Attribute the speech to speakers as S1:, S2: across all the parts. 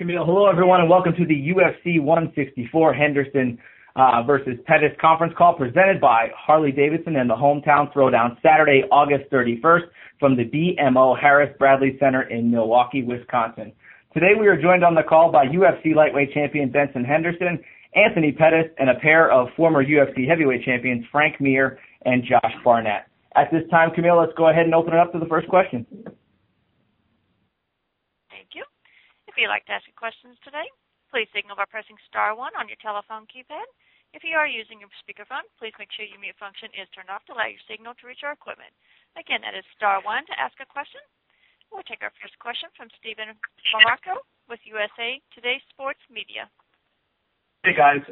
S1: Camille. Hello, everyone, and welcome to the UFC 164 Henderson versus Pettis conference call presented by Harley-Davidson and the Hometown Throwdown, Saturday, August 31st from the BMO Harris Bradley Center in Milwaukee, Wisconsin. Today we are joined on the call by UFC lightweight champion Benson Henderson, Anthony Pettis, and a pair of former UFC heavyweight champions Frank Mir and Josh Barnett. At this time, Camille, let's go ahead and open it up to the first question.
S2: Thank you. If you'd like to ask questions today, please signal by pressing star 1 on your telephone keypad. If you are using your speakerphone, please make sure your mute function is turned off to allow your signal to reach our equipment. Again, that is star 1 to ask a question. We'll take our first question from Stephen Marocco with USA Today Sports Media.
S3: Hey, guys.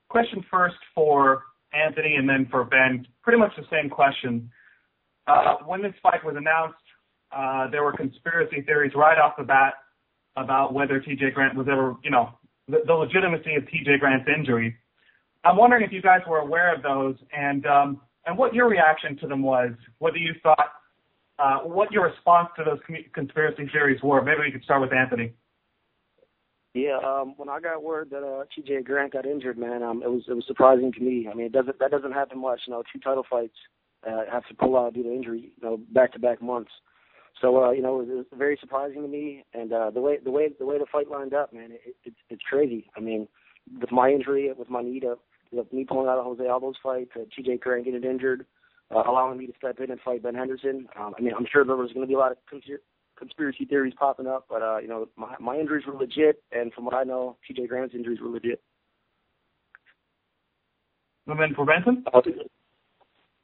S3: Question first for Anthony and then for Ben. Pretty much the same question. When this fight was announced, there were conspiracy theories right off the bat about whether T.J. Grant was ever, the legitimacy of T.J. Grant's injury. I'm wondering if you guys were aware of those and what your reaction to them was, whether you thought, what your response to those conspiracy theories were. Maybe we could start with Anthony.
S4: Yeah, when I got word that T.J. Grant got injured, man, it was surprising to me. I mean, that doesn't happen much. 2 title fights have to pull out due to injury, back-to-back months. So, it was very surprising to me, and the way the fight lined up, man, it's crazy. I mean, with my injury, with my knee, with me pulling out of Jose Aldo's fight, T.J. Grant getting injured, allowing me to step in and fight Ben Henderson. I'm sure there was going to be a lot of conspiracy theories popping up, but my injuries were legit, and from what I know, T.J. Grant's injuries were legit.
S3: And then for Benson?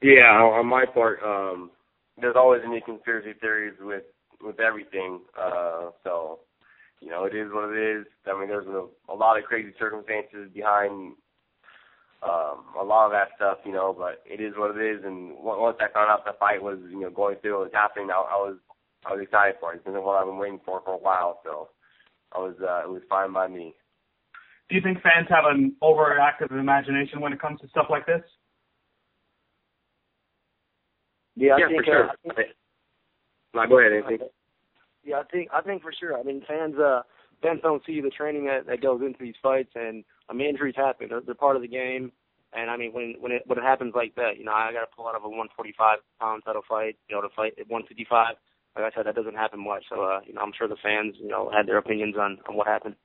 S5: Yeah, on my part, there's always any conspiracy theories with everything. So, it is what it is. I mean, there's a lot of crazy circumstances behind a lot of that stuff, but it is what it is. And once I found out the fight was, going through, it was happening, I was excited for it. It's been what I've been waiting for a while, so it was fine by me.
S3: Do you think fans have an overactive imagination when it comes to stuff like this?
S4: Yeah, I think,
S5: for sure. Go ahead, Anthony.
S4: Yeah, I think for sure. I mean, fans don't see the training that goes into these fights, and injuries happen. They're part of the game. And I mean, when it happens like that, I got to pull out of a 145-pound title fight, to fight at 155. Like I said, that doesn't happen much. So, I'm sure the fans, had their opinions on what happened.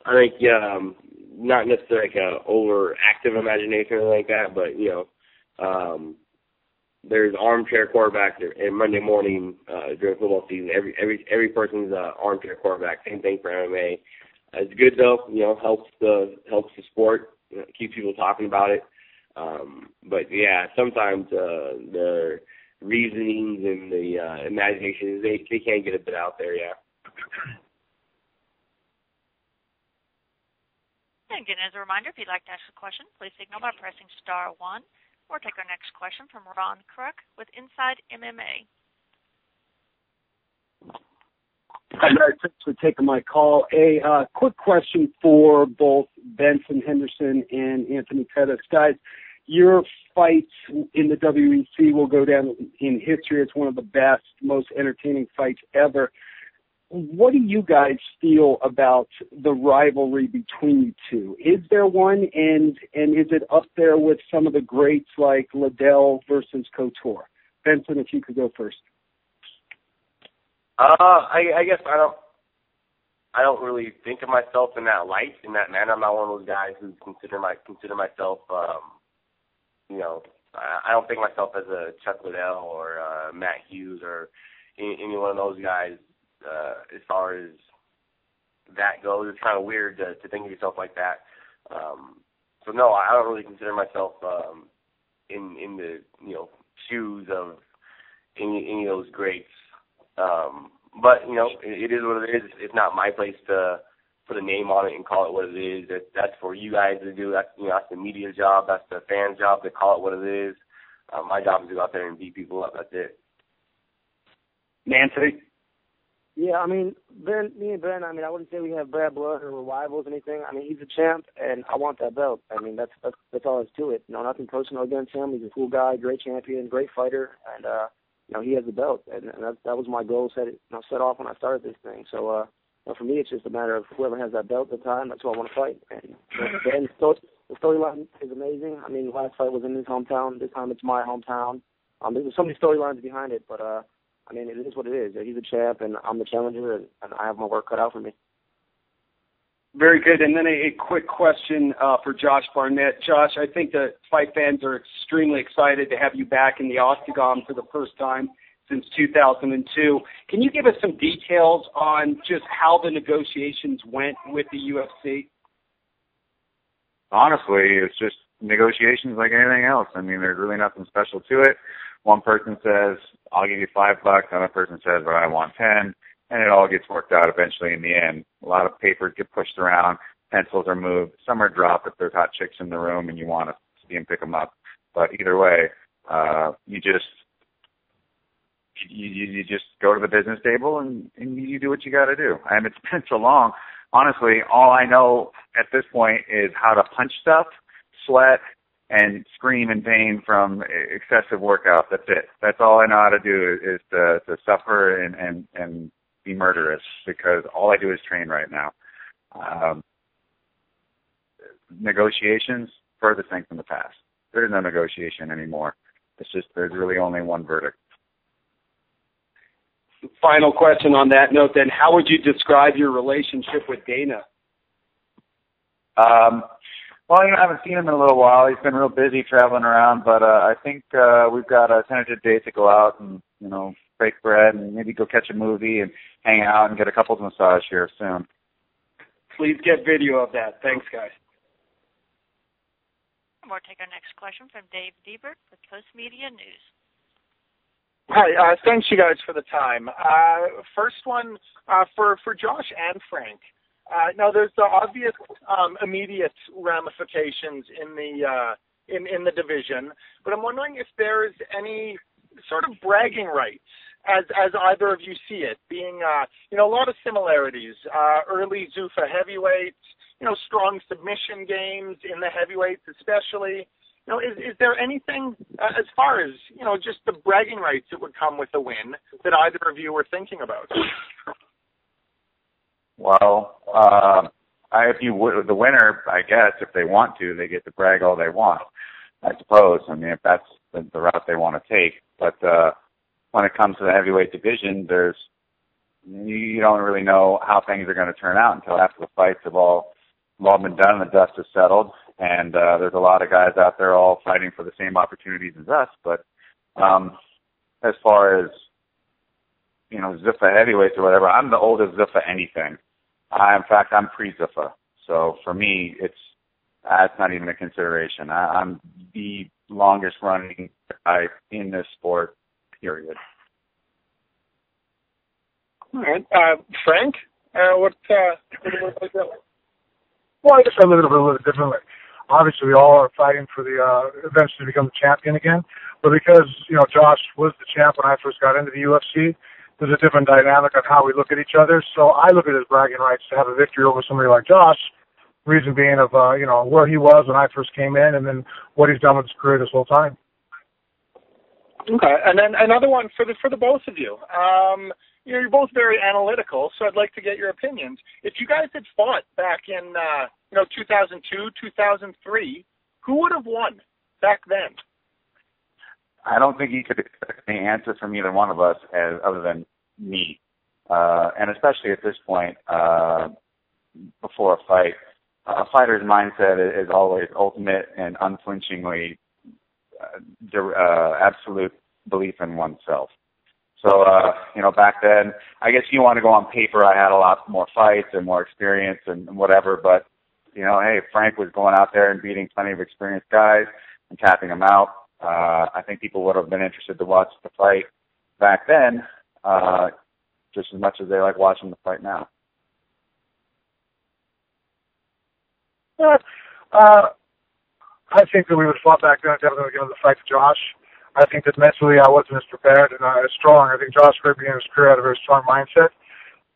S5: I think, not necessarily like an overactive imagination or anything like that, but there's armchair quarterbacks in Monday morning during football season. Every person's armchair quarterback. Same thing for MMA. It's good though. Helps the sport. Keeps people talking about it. But yeah, sometimes the reasonings and the imaginations they can get a bit out there. Yeah.
S2: And again, as a reminder, if you'd like to ask a question, please signal by pressing star 1. We'll take our next question from Ron Kruk with Inside MMA.
S6: Hi, guys. Thanks for taking my call. A quick question for both Benson Henderson and Anthony Pettis. Guys, your fights in the WEC will go down in history as one of the best, most entertaining fights ever. What do you guys feel about the rivalry between you two? Is there one, and is it up there with some of the greats like Liddell versus Couture? Benson, if you could go first.
S5: I guess I don't really think of myself in that light, in that manner. I'm not one of those guys who consider myself, I don't think myself as a Chuck Liddell or Matt Hughes or any one of those guys. As far as that goes, it's kind of weird to think of yourself like that. So no, I don't really consider myself in the shoes of any of those greats. But it is what it is. It's not my place to put a name on it and call it what it is. That's for you guys to do. That's that's the media's job. That's the fans' job to call it what it is. My job is to go out there and beat people up. That's it.
S3: Nancy?
S4: Yeah, me and Ben, I wouldn't say we have bad blood or we're rivals or anything. He's a champ, and I want that belt. That's all there's to it. Nothing personal against him. He's a cool guy, great champion, great fighter, and he has the belt, and that was my goal set off when I started this thing. So for me, it's just a matter of whoever has that belt at the time, that's who I want to fight. And the storyline is amazing. I mean, the last fight was in his hometown. This time it's my hometown. There's so many storylines behind it, but I mean, it is what it is. He's a champ, and I'm the challenger, and I have my work cut out for me.
S6: Very good. And then a quick question for Josh Barnett. Josh, I think the fight fans are extremely excited to have you back in the octagon for the first time since 2002. Can you give us some details on just how the negotiations went with the UFC?
S7: Honestly, it's just negotiations like anything else. I mean, there's really nothing special to it. One person says, I'll give you $5. Another person says, but I want 10. And it all gets worked out eventually in the end. A lot of papers get pushed around, pencils are moved, some are dropped if there's hot chicks in the room and you want to see them pick them up. But either way, you just go to the business table and you do what you got to do. And it's been so long. Honestly, all I know at this point is how to punch stuff, sweat, and scream in pain from excessive workout. That's it. That's all I know how to do is to suffer and be murderous, because all I do is train right now. Negotiations, furthest thing from the past. There's no negotiation anymore. It's just there's really only one verdict.
S6: Final question on that note then, how would you describe your relationship with Dana?
S7: Well, I haven't seen him in a little while. He's been real busy traveling around, but I think we've got a tentative date to go out and, break bread and maybe go catch a movie and hang out and get a couples massage here soon.
S6: Please get video of that. Thanks, guys.
S2: We'll take our next question from Dave Diebert with Post Media News.
S8: Hi, thanks you guys for the time. First one for Josh and Frank. Now, there's the obvious immediate ramifications in the division, but I'm wondering if there's any sort of bragging rights as either of you see it, being a lot of similarities. Early Zuffa heavyweights, strong submission games in the heavyweights especially. Is there anything as far as just the bragging rights that would come with a win that either of you were thinking about?
S7: Well, the winner, I guess, if they want to, they get to brag all they want, I suppose. I mean, if that's the route they want to take. But when it comes to the heavyweight division, you don't really know how things are going to turn out until after the fights have all been done and the dust has settled. And there's a lot of guys out there all fighting for the same opportunities as us. But as far as Zuffa heavyweights or whatever, I'm the oldest Zuffa anything. In fact, I'm pre-Zuffa. So for me, that's not even a consideration. I'm the longest running guy in this sport, period.
S8: All right. Frank, what was that?
S9: Well, I guess I look at it a little bit differently. Obviously, we all are fighting for the eventually to become the champion again. But because, Josh was the champ when I first got into the UFC, there's a different dynamic of how we look at each other. So I look at it as bragging rights to have a victory over somebody like Josh, reason being of, where he was when I first came in and then what he's done with his career this whole time.
S8: Okay, and then another one for the both of you. You're both very analytical, so I'd like to get your opinions. If you guys had fought back in 2002, 2003, who would have won back then?
S7: I don't think you could expect any answer from either one of us other than me. And especially at this point, before a fight, a fighter's mindset is always ultimate and unflinchingly absolute belief in oneself. So, back then, I guess you want to go on paper, I had a lot more fights and more experience and whatever, but, hey, Frank was going out there and beating plenty of experienced guys and tapping them out. I think people would have been interested to watch the fight back then, just as much as they like watching the fight now.
S9: I think that we would have fought back then. I definitely given the fight to Josh. I think that mentally I wasn't as prepared and as strong. I think Josh, very beginning of his career, had a very strong mindset.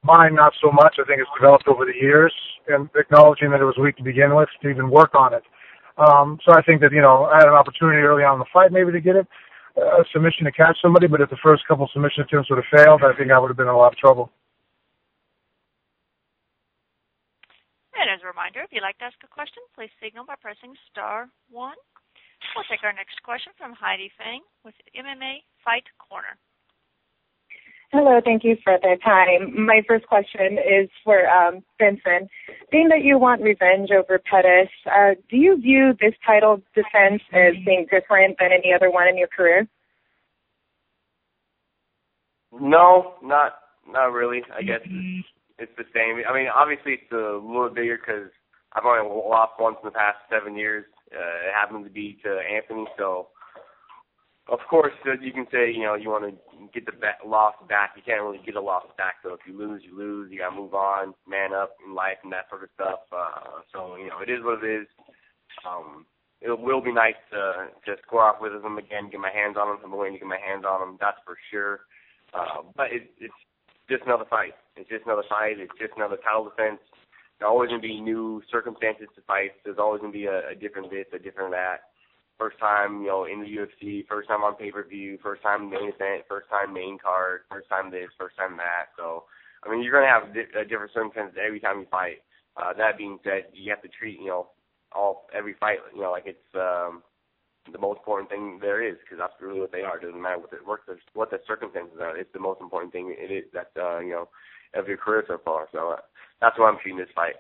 S9: Mine, not so much. I think it's developed over the years, and acknowledging that it was weak to begin with to even work on it. So I think that, I had an opportunity early on in the fight maybe to get it. a submission to catch somebody, but if the first couple submission attempts would have failed, I think I would have been in a lot of trouble.
S2: And as a reminder, if you'd like to ask a question, please signal by pressing *1. We'll take our next question from Heidi Fang with MMA Fight Corner.
S10: Hello, thank you for the time. My first question is for Benson. Being that you want revenge over Pettis, do you view this title defense as being different than any other one in your career?
S5: No, not really. I guess it's the same. I mean, obviously it's a little bigger because I've only lost once in the past 7 years. It happened to be to Anthony, so of course you can say, you want to get the loss back. You can't really get a loss back, so if you lose, you lose. You got to move on, man up in life and that sort of stuff. So, it is what it is. It will be nice to square off with him again, get my hands on him. I'm willing to get my hands on him, that's for sure. But it's just another fight. It's just another fight. It's just another title defense. There's always going to be new circumstances to fight. There's always going to be a different this, a different that. First time, in the UFC, first time on pay-per-view, first time main event, first time main card, first time this, first time that. So, I mean, you're going to have a different circumstances every time you fight. That being said, you have to treat, every fight, like it's the most important thing there is, because that's really what they are. It doesn't matter what the circumstances are. It's the most important thing it is that, of your career so far. So that's why I'm treating this fight.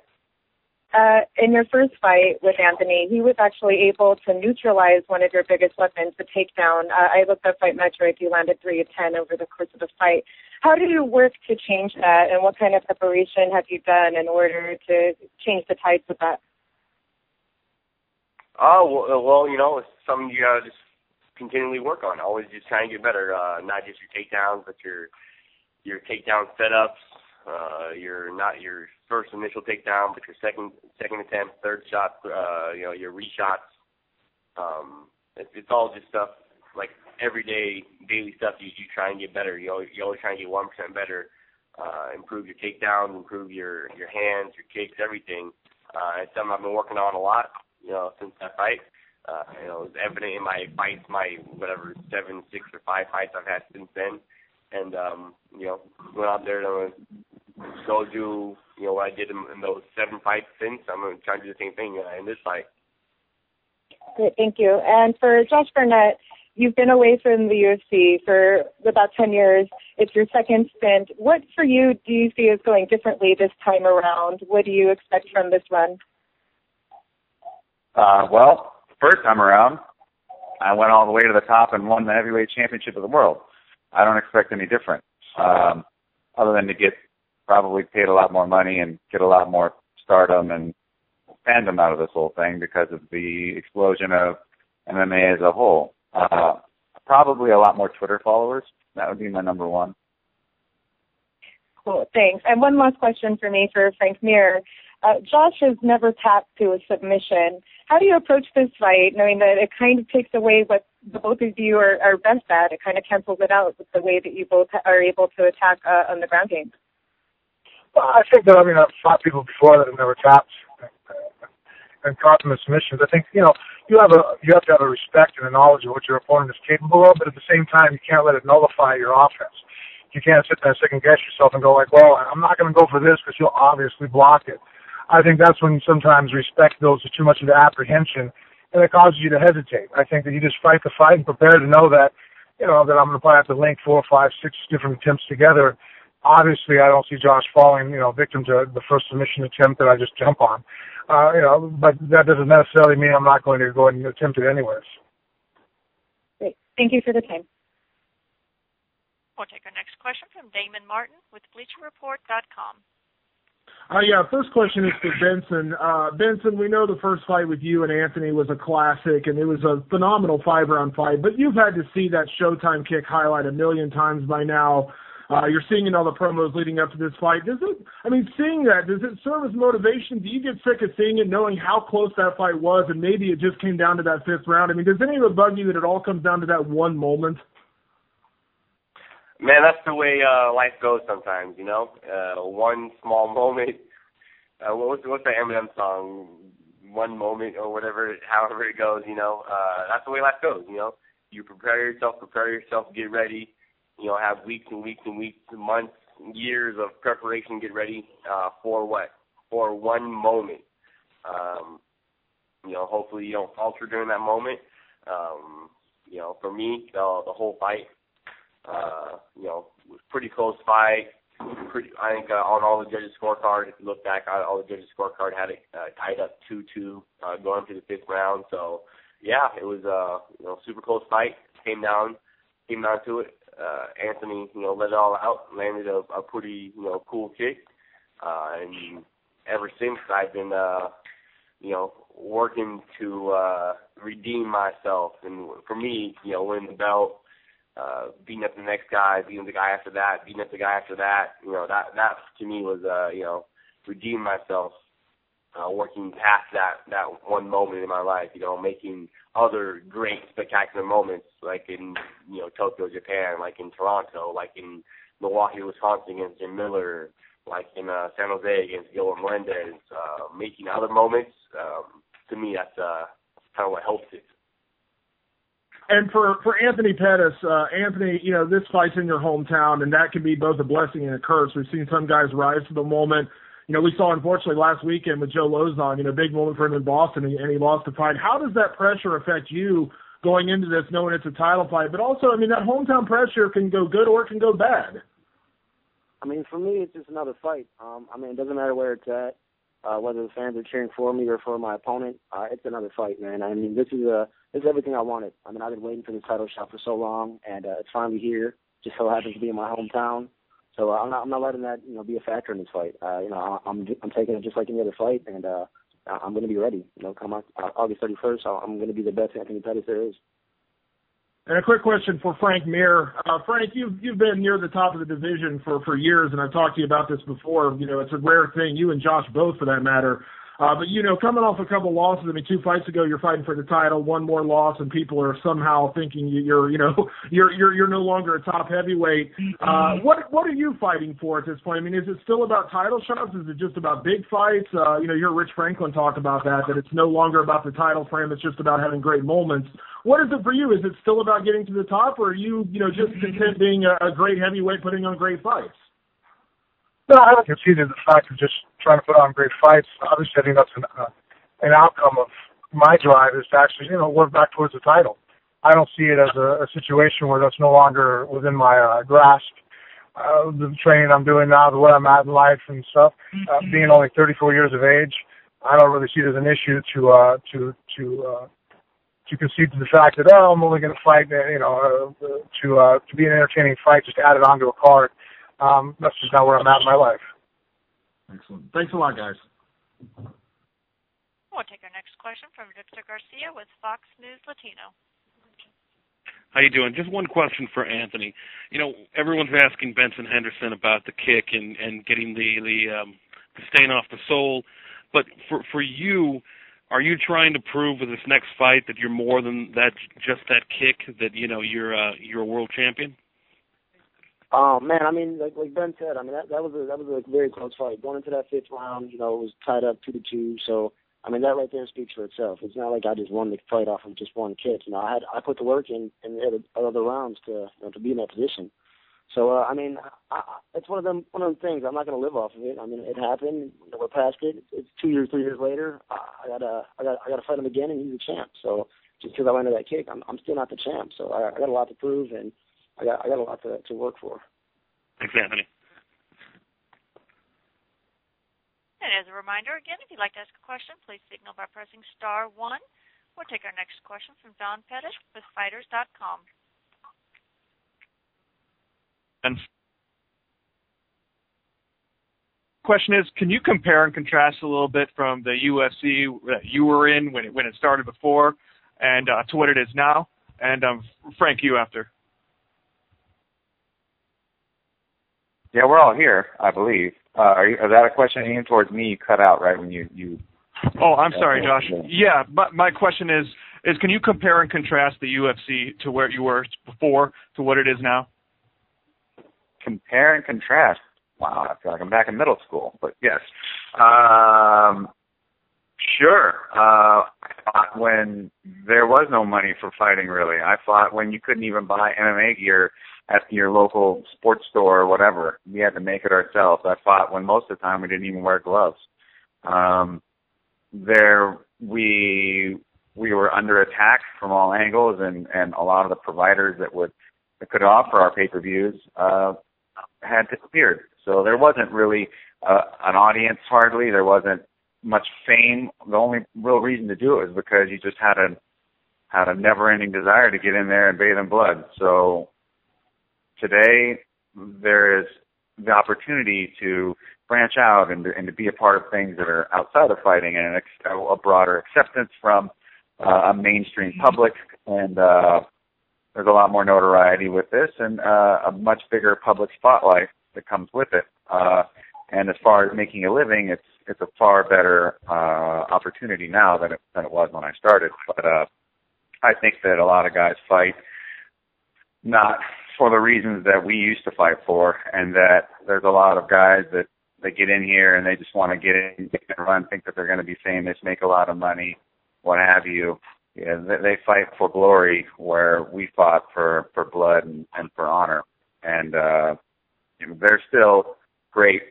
S10: In your first fight with Anthony, he was actually able to neutralize one of your biggest weapons, the takedown. I looked up Fight Metric. You landed 3 of 10 over the course of the fight. How do you work to change that, and what kind of preparation have you done in order to change the tides of that?
S5: Oh, well, it's something you got to just continually work on. Always just try and get better, not just your takedowns, but your takedown setups. Not your first initial takedown, but your second attempt, third shot, your reshots. It's all just stuff like everyday, daily stuff. You try and get better. You always try and get 1% better. Improve your takedowns, improve your hands, your kicks, everything. It's something I've been working on a lot, since that fight. It's evident in my fights, my 7, 6, or 5 fights I've had since then. And, going out there to go do, what I did in those 7 fights since. I'm going to try to do the same thing in this fight.
S10: Great, thank you. And for Josh Barnett, you've been away from the UFC for about 10 years. It's your second stint. What, for you, do you see is going differently this time around? What do you expect from this run?
S7: Well, first time around, I went all the way to the top and won the heavyweight championship of the world. I don't expect any different, other than to get probably paid a lot more money and get a lot more stardom and fandom out of this whole thing because of the explosion of MMA as a whole. Probably a lot more Twitter followers. That would be my number one.
S10: Cool, thanks. And one last question for me for Frank Mir. Josh has never tapped to a submission. How do you approach this fight, knowing that it kind of takes away what the both of you are best at? It kind of cancels it out with the way that you both are able to attack on the ground game.
S9: Well, I think that, I've fought people before that have never tapped and caught them in submissions. I think, you have to have a respect and a knowledge of what your opponent is capable of, but at the same time, you can't let it nullify your offense. You can't sit there and second-guess yourself and go like, well, I'm not going to go for this because you'll obviously block it. I think that's when sometimes respect goes to too much into apprehension, and it causes you to hesitate. I think that you just fight the fight and prepare to know that, that I'm going to probably have to link 4, 5, 6 different attempts together. Obviously, I don't see Josh falling, victim to the first submission attempt that I just jump on. But that doesn't necessarily mean I'm not going to go ahead and attempt it anyways.
S10: Great. Thank you for the time.
S2: We'll take our next question from Damon Martin with BleacherReport.com.
S11: First question is for Benson. Benson, we know the first fight with you and Anthony was a classic, and it was a phenomenal 5-round fight, but you've had to see that Showtime kick highlight a million times by now. You're seeing in all the promos leading up to this fight. Seeing that, does it serve as motivation? Do you get sick of seeing it, knowing how close that fight was, and maybe it just came down to that 5th round? Does any of it bug you that it all comes down to that one moment?
S5: Man, that's the way life goes sometimes, one small moment. What's that Eminem song? One moment or whatever, however it goes, that's the way life goes, you prepare yourself, get ready. You know, have weeks and weeks and weeks, months, years of preparation, get ready for what? For one moment. You know, hopefully you don't falter during that moment. You know, for me, the whole fight, you know, was pretty close fight. I think on all the judges' scorecard, if you look back, all the judges' scorecard had it tied up 2-2 going to the fifth round. So, yeah, it was you know, super close fight. Came down to it. Anthony, you know, let it all out, landed a pretty, you know, cool kick, and ever since I've been, you know, working to redeem myself. And for me, you know, winning the belt, beating up the next guy, beating the guy after that, beating up the guy after that, you know, that to me was, you know, redeem myself, working past that one moment in my life, you know, making other great, spectacular moments, like in, you know, Tokyo, Japan, like in Toronto, like in Milwaukee, Wisconsin against Jim Miller, like in San Jose against Gilbert Melendez, making other moments. To me, that's kind of what helps it.
S11: And for Anthony Pettis, Anthony, you know, this fight's in your hometown, and that can be both a blessing and a curse. We've seen some guys rise to the moment. You know, we saw, unfortunately, last weekend with Joe Lozon, you know, big moment for him in Boston, and he lost the fight. How does that pressure affect you going into this, knowing it's a title fight? But also, I mean, that hometown pressure can go good or it can go bad.
S4: I mean, for me, it's just another fight. I mean, it doesn't matter where it's at, whether the fans are cheering for me or for my opponent. It's another fight, man. I mean, this is everything I wanted. I mean, I've been waiting for this title shot for so long, and it's finally here. Just so happens to be in my hometown. So I'm not letting that, you know, be a factor in this fight. You know, I'm taking it just like any other fight, and I'm going to be ready. You know, come August 31st, I'm going to be the best Anthony Pettis there is.
S11: And a quick question for Frank Mir. Frank, you've been near the top of the division for years, and I've talked to you about this before. You know, it's a rare thing. You and Josh both, for that matter. But, you know, coming off a couple losses, I mean, 2 fights ago you're fighting for the title, one more loss, and people are somehow thinking you're no longer a top heavyweight. What are you fighting for at this point? I mean, is it still about title shots? Is it just about big fights? You know, you heard Rich Franklin talk about that it's no longer about the title for him. It's just about having great moments. What is it for you? Is it still about getting to the top, or are you just content being a great heavyweight, putting on great fights?
S9: No, I haven't conceded the fact of just trying to put on great fights. Obviously, I think that's an outcome of my drive is to actually, you know, work back towards the title. I don't see it as a situation where that's no longer within my grasp. The training I'm doing now, the way I'm at in life and stuff, being only 34 years of age, I don't really see it as an issue to concede to the fact that I'm only going to fight, you know, to be an entertaining fight, just add it onto a card. That's just not where I'm at in my life.
S11: Excellent. Thanks a lot, guys.
S2: We'll take our next question from Victor Garcia with Fox News Latino.
S12: How you doing? Just one question for Anthony. You know, everyone's asking Benson Henderson about the kick and getting the stain off the sole. But for you, are you trying to prove with this next fight that you're more than that, just that kick, that, you know, you're a world champion?
S4: Man, I mean, like Ben said, I mean that was a very close fight. Going into that fifth round, you know, it was tied up 2-2. So I mean, that right there speaks for itself. It's not like I just won the fight off of just one kick. You know, I put the work in the other rounds to be in that position. So I mean, it's one of them things. I'm not going to live off of it. I mean, it happened. We're past it. It's 2 years, 3 years later. I gotta fight him again, and he's a champ. So just because I landed that kick, I'm still not the champ. So I got a lot to prove, and I got a lot to work for.
S12: Thanks, Anthony.
S2: And as a reminder, again, if you'd like to ask a question, please signal by pressing *1. We'll take our next question from Don Pettis with Fighters.com.
S13: And question is, can you compare and contrast a little bit from the UFC that you were in when it started before and to what it is now? And Frank, you after.
S7: Yeah, we're all here, I believe. Is that a question aimed towards me? You cut out right when you
S13: Oh, I'm sorry, Josh. Yeah, my question is can you compare and contrast the UFC to where you were before to what it is now?
S7: Compare and contrast. Wow, I feel like I'm back in middle school. But yes, Sure. I fought when there was no money for fighting, really. I fought when you couldn't even buy MMA gear at your local sports store or whatever. We had to make it ourselves. I fought when most of the time we didn't even wear gloves. We were under attack from all angles, and a lot of the providers that could offer our pay-per-views had disappeared. So there wasn't really an audience hardly. There wasn't much fame. The only real reason to do it was because you just had a never-ending desire to get in there and bathe in blood. So today there is the opportunity to branch out and to be a part of things that are outside of fighting and a broader acceptance from a mainstream public, and there's a lot more notoriety with this and a much bigger public spotlight that comes with it. And as far as making a living, it's a far better opportunity now than it was when I started. But I think that a lot of guys fight not for the reasons that we used to fight for, and that there's a lot of guys that they get in here and they just want to get in and run, think that they're going to be famous, make a lot of money, what have you. Yeah, they fight for glory, where we fought for blood and for honor. And there's still great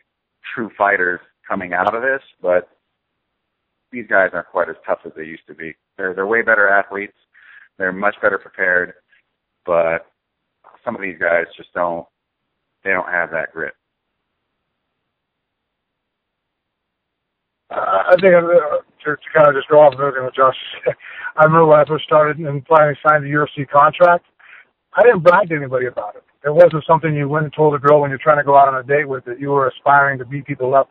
S7: true fighters coming out of this, but these guys aren't quite as tough as they used to be. They're way better athletes. They're much better prepared, but some of these guys just don't have that grit.
S9: I think to kind of just go off of everything with Josh, I remember when I first started and finally signed the UFC contract, I didn't brag to anybody about it. It wasn't something you went and told a girl when you're trying to go out on a date with, that you were aspiring to beat people up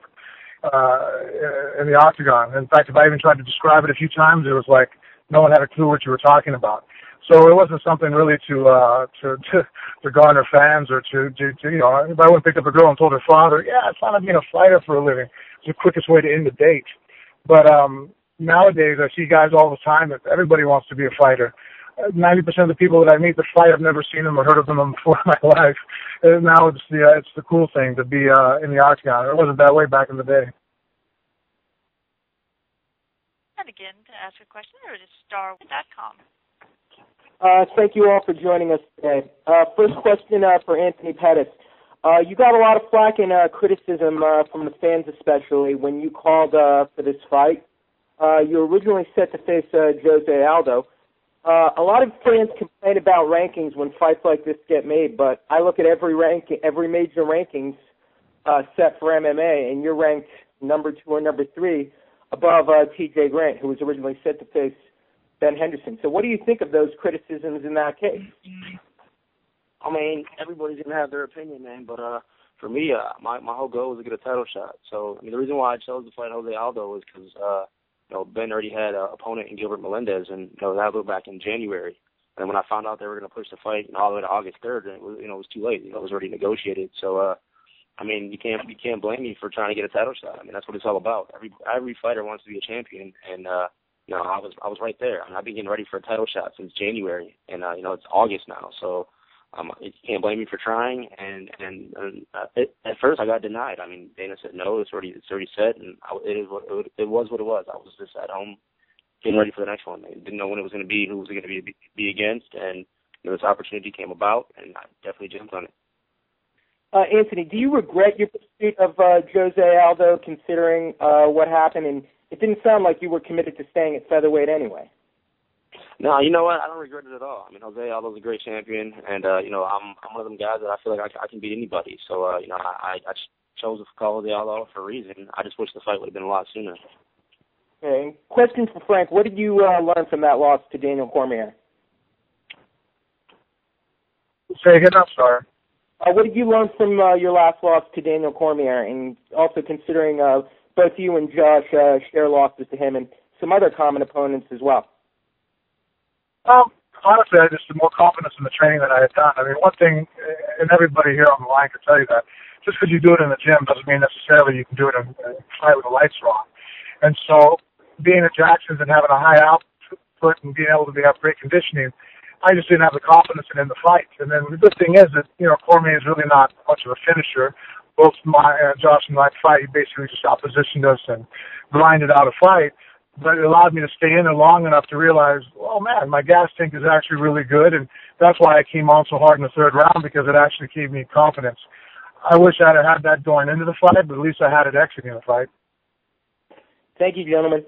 S9: in the octagon. In fact, if I even tried to describe it a few times, it was like no one had a clue what you were talking about. So it wasn't something really to garner fans or to you know, if I went and picked up a girl and told her father, yeah, I thought of being a fighter for a living. It's the quickest way to end the date. But nowadays I see guys all the time that everybody wants to be a fighter. 90% of the people that I meet that fight, I've never seen them or heard of them before in my life. And now it's the cool thing to be in the octagon. It wasn't that way back in the day.
S2: And again, to ask a question, or just star.com.
S14: Thank you all for joining us today. First question for Anthony Pettis. You got a lot of flack and criticism from the fans, especially when you called for this fight. You were originally set to face Jose Aldo. A lot of fans complain about rankings when fights like this get made, but I look at every major rankings set for MMA, and you're ranked number 2 or number 3 above T.J. Grant, who was originally set to face Ben Henderson. So what do you think of those criticisms in that case?
S4: I mean, everybody's going to have their opinion, man, but for me, my whole goal was to get a title shot. So, I mean, the reason why I chose to fight Jose Aldo was because, you know, Ben already had an opponent in Gilbert Melendez, and, you know, that was back in January. And when I found out they were going to push the fight all the way to August 3rd, it was, you know, it was too late. You know, it was already negotiated. So, I mean, you can't blame me for trying to get a title shot. I mean, that's what it's all about. Every fighter wants to be a champion, and you know, I was right there. I mean, I've been getting ready for a title shot since January, and you know, it's August now, so you can't blame me for trying. And at first I got denied. I mean, Dana said no, it's already set, and it was what it was. I was just at home getting ready for the next one. I didn't know when it was going to be, who was going to be against, and you know, this opportunity came about, and I definitely jumped on it.
S14: Anthony, do you regret your pursuit of Jose Aldo, considering what happened? And it didn't sound like you were committed to staying at featherweight anyway.
S4: No, you know what? I don't regret it at all. I mean, Jose Aldo's a great champion, and you know, I'm one of them guys that I feel like I can beat anybody. So you know, I chose to call Jose Aldo for a reason. I just wish the fight would have been a lot sooner.
S14: Okay. Question for Frank: what did you learn from that loss to Daniel Cormier?
S9: Say again, I'm sorry.
S14: What did you learn from your last loss to Daniel Cormier, and also considering both you and Josh share losses to him and some other common opponents as well?
S9: Honestly, I just had more confidence in the training that I had done. I mean, one thing, and everybody here on the line can tell you that, just because you do it in the gym doesn't mean necessarily you can do it in a fight with the lights on. And so being at Jackson's and having a high output and being able to have great conditioning, I just didn't have the confidence in the fight. And then the good thing is that, you know, Cormier is really not much of a finisher. Both Josh and my fight, he basically just oppositioned us and grinded out a fight. but it allowed me to stay in there long enough to realize, oh man, my gas tank is actually really good, and that's why I came on so hard in the third round, because it actually gave me confidence. I wish I'd have had that going into the fight, but at least I had it exiting the fight.
S14: Thank you, gentlemen.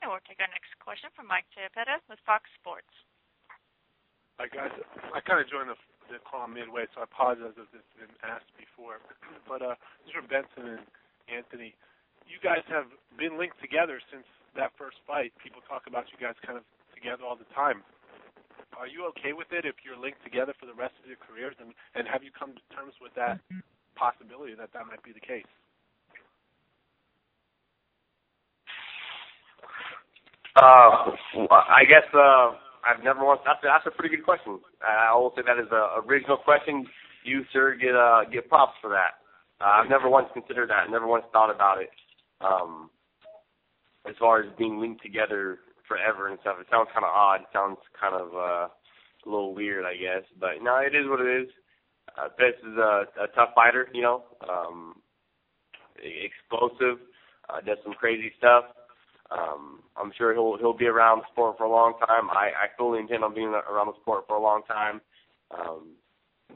S2: And we'll take our next question from Mike Pettis with Fox Sports.
S15: Hi, guys. I kind of joined the call midway, so I apologize if it's been asked before. But this is from Benson and Anthony. You guys have been linked together since that first fight. People talk about you guys kind of together all the time. Are you okay with it if you're linked together for the rest of your careers? And have you come to terms with that possibility that might be the case?
S5: I guess I've never once. That's a pretty good question. I will say that is an original question. You, sir, get props for that. I've never once considered that. Never once thought about it. As far as being linked together forever and stuff, it sounds kind of odd. It sounds kind of a little weird, I guess. But no, it is what it is. Pettis is a tough fighter, explosive, does some crazy stuff. I'm sure he'll be around the sport for a long time. I fully intend on being around the sport for a long time,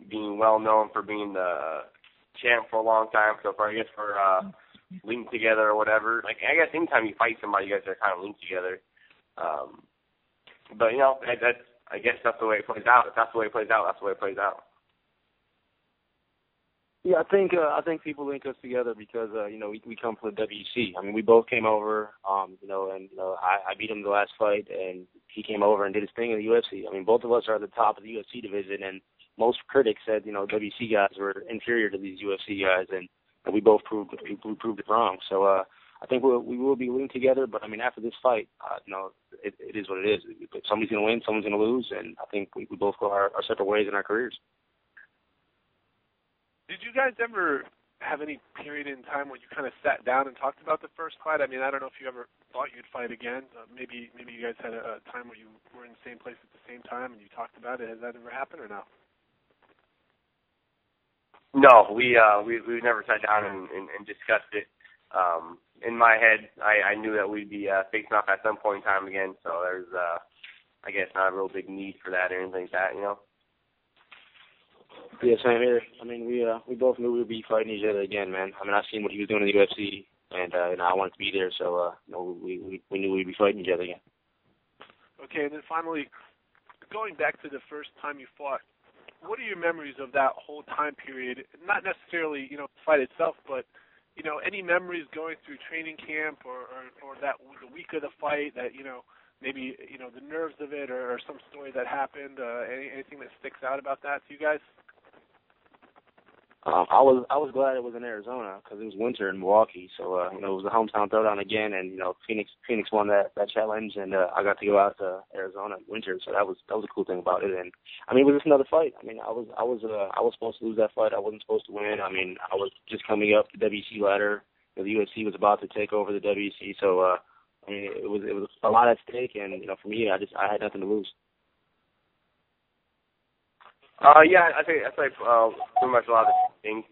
S5: being well known for being the champ for a long time. So for linked together or whatever. Like I guess anytime you fight somebody, you guys are kind of linked together. But I guess that's the way it plays out. If that's the way it plays out, that's the way it plays out.
S4: Yeah, I think people link us together because we come from the WC. I mean, we both came over, I beat him the last fight, and he came over and did his thing in the UFC. I mean, both of us are at the top of the UFC division, and most critics said WC guys were inferior to these UFC guys, and we both proved it wrong. So I think we will be linked together. But I mean, after this fight, it is what it is. Somebody's going to win, someone's going to lose, and I think we both go our separate ways in our careers.
S15: Did you guys ever have any period in time where you kind of sat down and talked about the first fight? I mean, I don't know if you ever thought you'd fight again. Maybe you guys had a time where you were in the same place at the same time and you talked about it. Has that ever happened or no?
S5: No, we never sat down and discussed it. In my head, I knew that we'd be facing off at some point in time again. So there's, I guess, not a real big need for that or anything like that,
S4: Yeah, same here. I mean, we both knew we would be fighting each other again, man. I mean, I seen what he was doing in the UFC, and I wanted to be there, so we knew we'd be fighting each other again.
S15: Okay, and then finally, going back to the first time you fought, what are your memories of that whole time period? Not necessarily, the fight itself, but any memories going through training camp or that the week of the fight that maybe the nerves of it or some story that happened, anything that sticks out about that to you guys?
S4: I was glad it was in Arizona because it was winter in Milwaukee, so it was a hometown throwdown again, and Phoenix won that challenge, and I got to go out to Arizona in winter, so that was a cool thing about it. And I mean, it was just another fight. I mean, I was supposed to lose that fight. I wasn't supposed to win. I mean, I was just coming up the WC ladder. The UFC was about to take over the WC, so I mean, it was a lot at stake, and for me, I had nothing to lose.
S5: Yeah, I think pretty much a lot of things.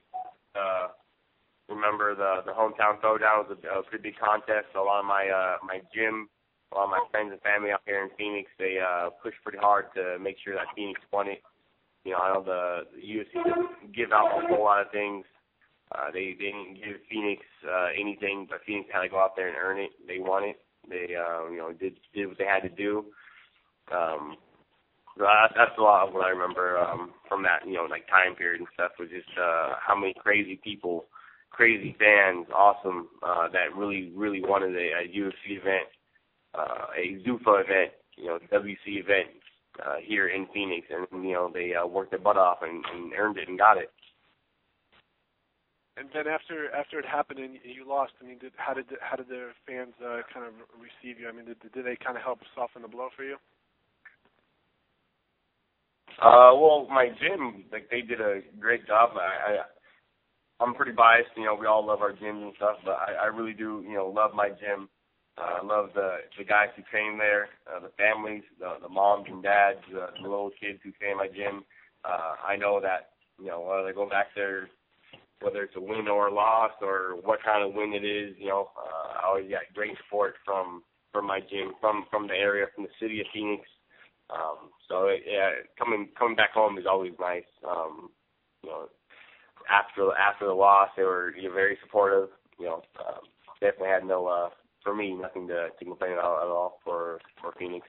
S5: Remember the hometown throwdown was a pretty big contest. So a lot of my gym, a lot of my friends and family out here in Phoenix, they pushed pretty hard to make sure that Phoenix won it. I know the UFC didn't give out a whole lot of things. They didn't give Phoenix anything, but Phoenix had to go out there and earn it. They won it. They did what they had to do. That's a lot of what I remember from that, like time period and stuff, was just how many crazy people, crazy fans, awesome, that really, really wanted a UFC event, a Zuffa event, WC event here in Phoenix, and they worked their butt off and earned it and got it.
S15: And then after it happened and you lost, I mean, how did the fans kind of receive you? I mean, did they kind of help soften the blow for you?
S5: Well, my gym, they did a great job. I'm pretty biased, we all love our gyms and stuff, but I really do, love my gym. I love the guys who train there, the families, the moms and dads, the little kids who train my gym. I know that, whether they go back there whether it's a win or a loss or what kind of win it is. I always got great support from my gym, from the area, from the city of Phoenix. Coming back home is always nice. After the loss, they were very supportive. Definitely had for me, nothing to complain about at all for Phoenix.